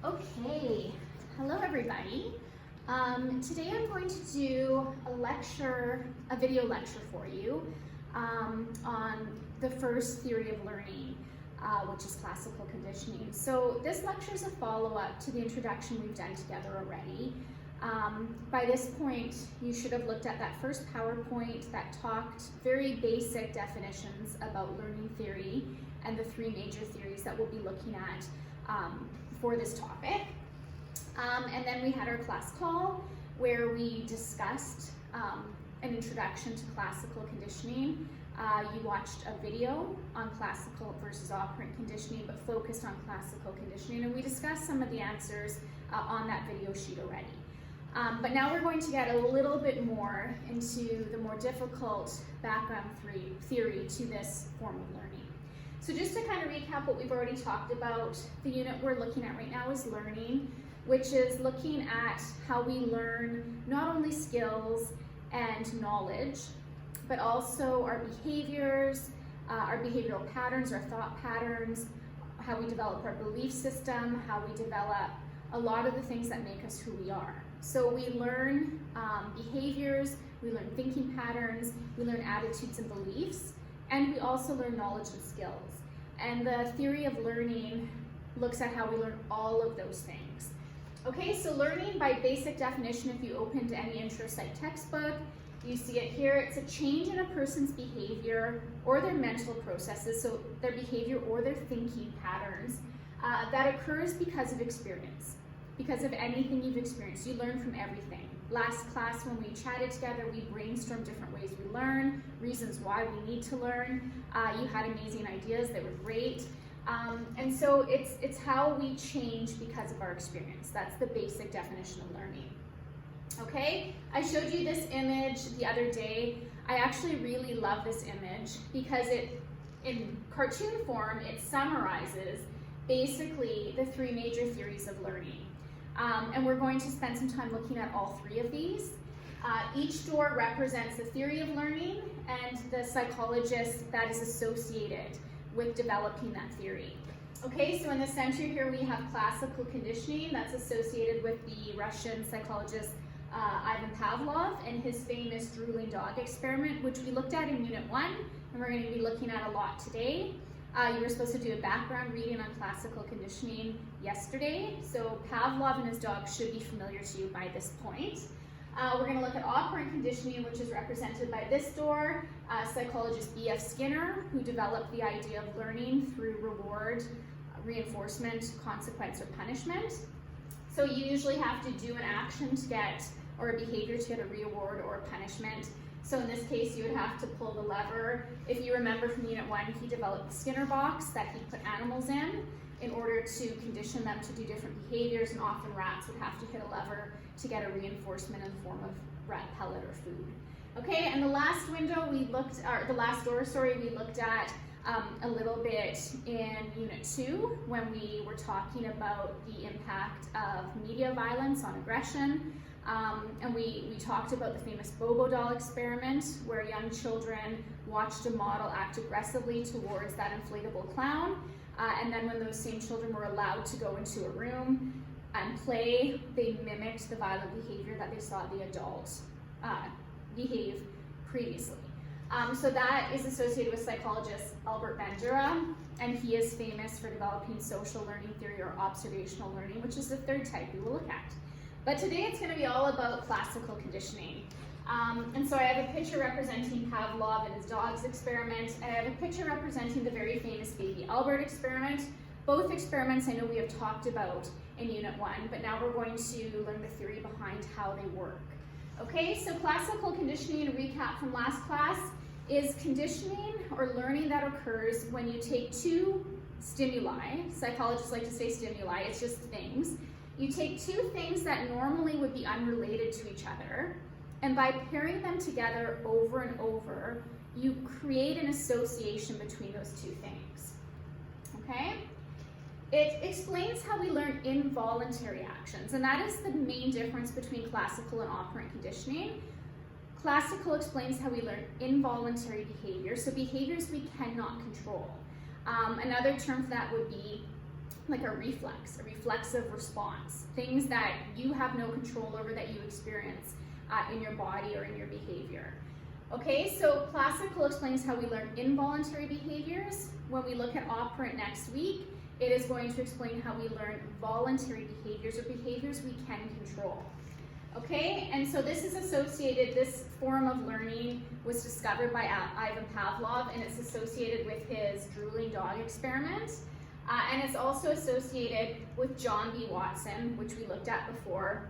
Okay, hello everybody. Today I'm going to do a video lecture for you on the first theory of learning, which is classical conditioning. So this lecture is a follow-up to the introduction we've done together already. By this point, you should have looked at that first PowerPoint that talked very basic definitions about learning theory and the three major theories that we'll be looking at for this topic. And then we had our class call where we discussed an introduction to classical conditioning. You watched a video on classical versus operant conditioning, but focused on classical conditioning, and we discussed some of the answers on that video sheet already. But now we're going to get a little bit more into the more difficult background theory to this form of learning. So just to kind of recap what we've already talked about, the unit we're looking at right now is learning, which is looking at how we learn not only skills and knowledge, but also our behaviors, our behavioral patterns, our thought patterns, how we develop our belief system, how we develop a lot of the things that make us who we are. So we learn behaviors, we learn thinking patterns, we learn attitudes and beliefs, and we also learn knowledge and skills. And the theory of learning looks at how we learn all of those things. Okay, so learning by basic definition, if you opened any intro psych textbook, you see it here. It's a change in a person's behavior or their mental processes, so their behavior or their thinking patterns that occurs because of experience, because of anything you've experienced. You learn from everything. Last class when we chatted together, we brainstormed different ways we learn, reasons why we need to learn. You had amazing ideas, they were great. And so it's how we change because of our experience. That's the basic definition of learning. Okay, I showed you this image the other day. I actually really love this image because in cartoon form, it summarizes basically the three major theories of learning. And we're going to spend some time looking at all three of these. Each door represents the theory of learning and the psychologist that is associated with developing that theory. Okay, so in the center here we have classical conditioning that's associated with the Russian psychologist Ivan Pavlov and his famous drooling dog experiment, which we looked at in Unit 1, and we're going to be looking at a lot today. You were supposed to do a background reading on classical conditioning yesterday, so Pavlov and his dog should be familiar to you by this point. We're going to look at operant conditioning, which is represented by this door, psychologist B.F. Skinner, who developed the idea of learning through reward, reinforcement, consequence, or punishment. So you usually have to do an action to get, or a behavior to get a reward or a punishment. So in this case, you would have to pull the lever. If you remember from Unit 1, he developed the Skinner box that he put animals in order to condition them to do different behaviors, and often rats would have to hit a lever to get a reinforcement in the form of rat pellet or food. Okay, and the last window we looked, or the last door, sorry, we looked at a little bit in Unit 2 when we were talking about the impact of media violence on aggression. And we talked about the famous Bobo doll experiment where young children watched a model act aggressively towards that inflatable clown. And then when those same children were allowed to go into a room and play, they mimicked the violent behavior that they saw the adult behave previously. So that is associated with psychologist Albert Bandura, and he is famous for developing social learning theory or observational learning, which is the third type we will look at. But today it's going to be all about classical conditioning. And so I have a picture representing Pavlov and his dog's experiment, and I have a picture representing the very famous Baby Albert experiment. Both experiments I know we have talked about in Unit 1, but now we're going to learn the theory behind how they work. Okay, so classical conditioning, a recap from last class, is conditioning or learning that occurs when you take two stimuli. Psychologists like to say stimuli, it's just things. You take two things that normally would be unrelated to each other, and by pairing them together over and over, you create an association between those two things. Okay? It explains how we learn involuntary actions, and that is the main difference between classical and operant conditioning. Classical explains how we learn involuntary behavior, so behaviors we cannot control. Another term for that would be like a reflexive response, things that you have no control over that you experience in your body or in your behavior. Okay, so classical explains how we learn involuntary behaviors. When we look at operant next week, it is going to explain how we learn voluntary behaviors, or behaviors we can control. Okay, and so this is associated, this form of learning was discovered by Ivan Pavlov, and it's associated with his drooling dog experiment. And it's also associated with John B. Watson, which we looked at before,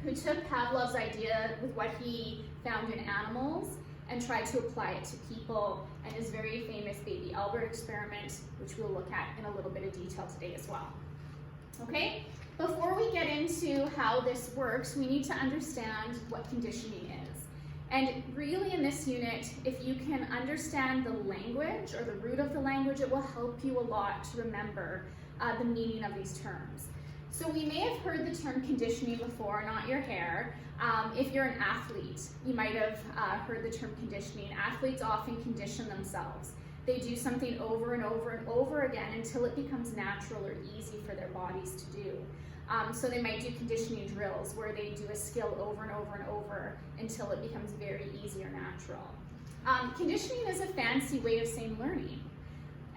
who took Pavlov's idea with what he found in animals and tried to apply it to people, and his very famous Baby Albert experiment, which we'll look at in a little bit of detail today as well. Okay, before we get into how this works, we need to understand what conditioning is. And really in this unit, if you can understand the language or the root of the language, it will help you a lot to remember the meaning of these terms. So we may have heard the term conditioning before, not your hair. If you're an athlete, you might have heard the term conditioning. Athletes often condition themselves. They do something over and over and over again until it becomes natural or easy for their bodies to do. So they might do conditioning drills where they do a skill over and over and over until it becomes very easy or natural. Conditioning is a fancy way of saying learning.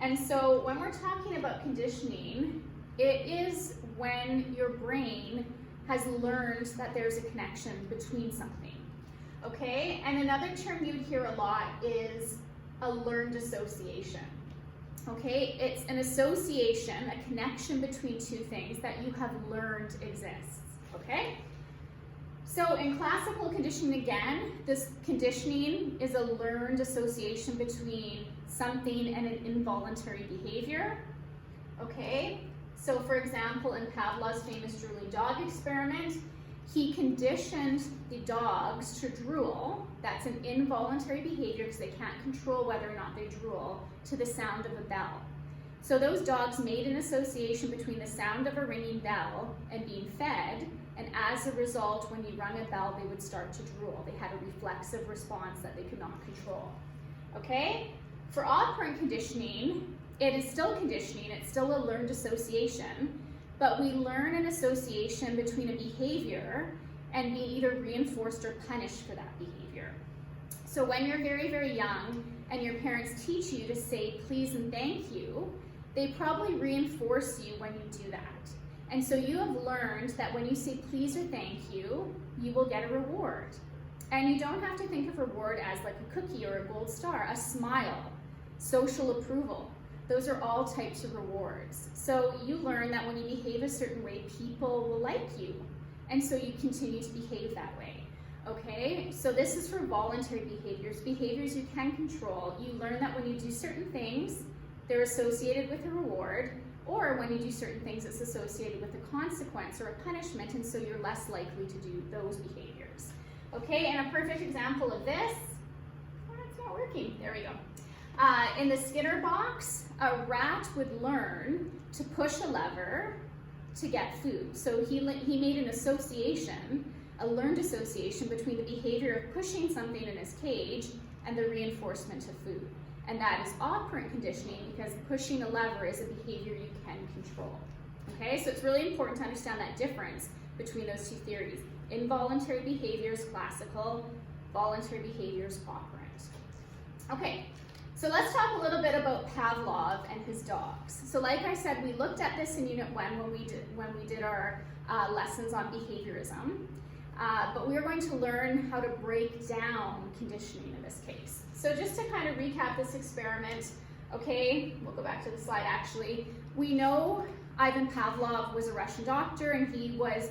And so when we're talking about conditioning, it is when your brain has learned that there's a connection between something. Okay, and another term you'd hear a lot is a learned association. Okay, it's an association, a connection between two things that you have learned exists. Okay, so in classical conditioning, again, this conditioning is a learned association between something and an involuntary behavior. Okay, so for example, in Pavlov's famous drooling dog experiment, he conditioned the dogs to drool. That's an involuntary behavior because they can't control whether or not they drool, to the sound of a bell. So those dogs made an association between the sound of a ringing bell and being fed, and as a result, when you rung a bell, they would start to drool. They had a reflexive response that they could not control. Okay? For operant conditioning, it is still conditioning, it's still a learned association, but we learn an association between a behavior and being either reinforced or punished for that behavior. So when you're very, very young and your parents teach you to say please and thank you, they probably reinforce you when you do that. And so you have learned that when you say please or thank you, you will get a reward. And you don't have to think of reward as like a cookie or a gold star, a smile, social approval. Those are all types of rewards. So you learn that when you behave a certain way, people will like you. And so you continue to behave that way. Okay, so this is for voluntary behaviors, behaviors you can control. You learn that when you do certain things, they're associated with a reward, or when you do certain things, it's associated with a consequence or a punishment, and so you're less likely to do those behaviors. Okay, and a perfect example of this, it's not working, there we go. In the Skinner box, a rat would learn to push a lever to get food. So he made an association, a learned association between the behavior of pushing something in his cage and the reinforcement of food. And that is operant conditioning because pushing a lever is a behavior you can control. Okay, so it's really important to understand that difference between those two theories. Involuntary behaviors, classical; voluntary behaviors, operant. Okay. So let's talk a little bit about Pavlov and his dogs. So like I said, we looked at this in Unit 1 when we did our lessons on behaviorism. But we're going to learn how to break down conditioning in this case. So just to kind of recap this experiment, okay, we'll go back to the slide actually. We know Ivan Pavlov was a Russian doctor and he was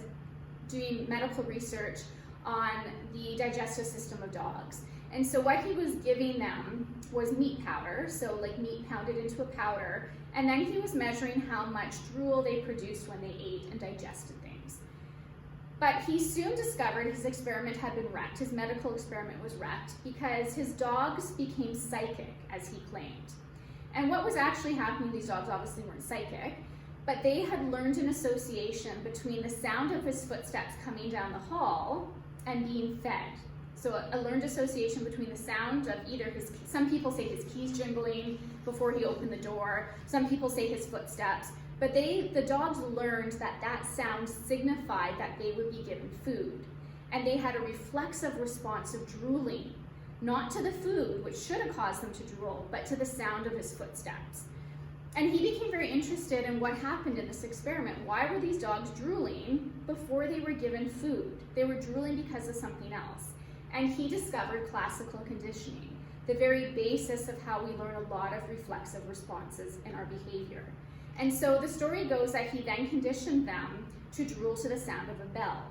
doing medical research on the digestive system of dogs. And so what he was giving them was meat powder, so like meat pounded into a powder, and then he was measuring how much drool they produced when they ate and digested things. But he soon discovered his experiment had been wrecked, his medical experiment was wrecked, because his dogs became psychic, as he claimed. And what was actually happening, these dogs obviously weren't psychic, but they had learned an association between the sound of his footsteps coming down the hall and being fed. So a learned association between the sound of either some people say his keys jingling before he opened the door, some people say his footsteps, But the dogs learned that that sound signified that they would be given food. And they had a reflexive response of drooling, not to the food, which should have caused them to drool, but to the sound of his footsteps. And he became very interested in what happened in this experiment. Why were these dogs drooling before they were given food? They were drooling because of something else. And he discovered classical conditioning, the very basis of how we learn a lot of reflexive responses in our behavior. And so the story goes that he then conditioned them to drool to the sound of a bell.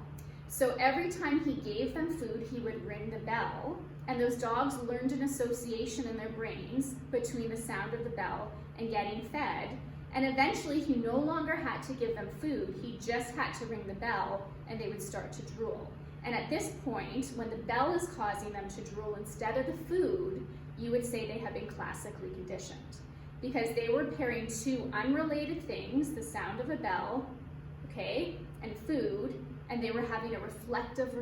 So every time he gave them food, he would ring the bell, and those dogs learned an association in their brains between the sound of the bell and getting fed. And eventually he no longer had to give them food, he just had to ring the bell and they would start to drool. And at this point, when the bell is causing them to drool instead of the food, you would say they have been classically conditioned, because they were pairing two unrelated things, the sound of a bell, okay, and food, and they were having a reflexive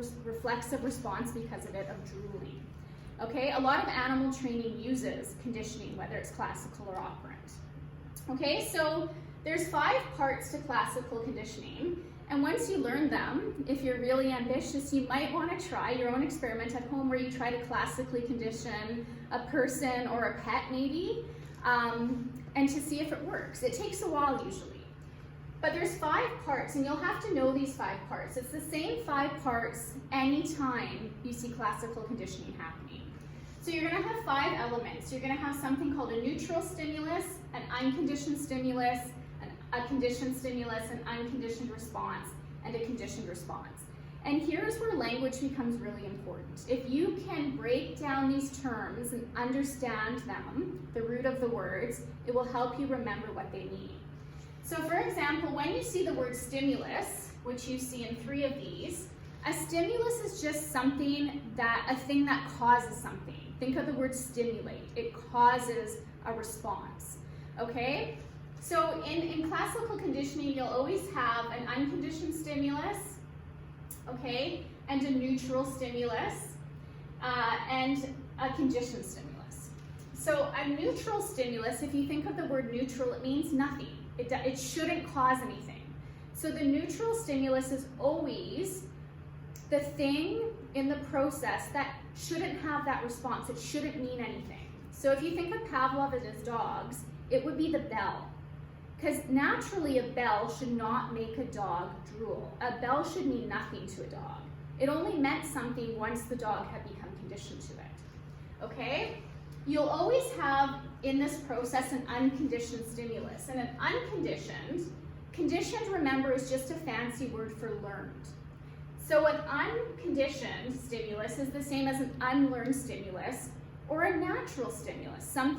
response because of it, of drooling. Okay, a lot of animal training uses conditioning, whether it's classical or operant. Okay, so there's 5 parts to classical conditioning, and once you learn them, if you're really ambitious, you might want to try your own experiment at home where you try to classically condition a person or a pet maybe, and to see if it works. It takes a while usually. But there's 5 parts, and you'll have to know these 5 parts. It's the same 5 parts anytime you see classical conditioning happening. So you're going to have 5 elements. You're going to have something called a neutral stimulus, an unconditioned stimulus, a conditioned stimulus, an unconditioned response, and a conditioned response. And here's where language becomes really important. If you can break down these terms and understand them, the root of the words, it will help you remember what they mean. So for example, when you see the word stimulus, which you see in 3 of these, a stimulus is just something a thing that causes something. Think of the word stimulate. It causes a response, okay? So in classical conditioning, you'll always have an unconditioned stimulus, okay, and a neutral stimulus, and a conditioned stimulus. So a neutral stimulus, if you think of the word neutral, it means nothing. It shouldn't cause anything. So the neutral stimulus is always the thing in the process that shouldn't have that response. It shouldn't mean anything. So if you think of Pavlov and his dogs, it would be the bell. Because naturally a bell should not make a dog drool. A bell should mean nothing to a dog. It only meant something once the dog had become conditioned to it. Okay? You'll always have in this process an unconditioned stimulus. And an conditioned, remember, is just a fancy word for learned. So an unconditioned stimulus is the same as an unlearned stimulus or a natural stimulus, something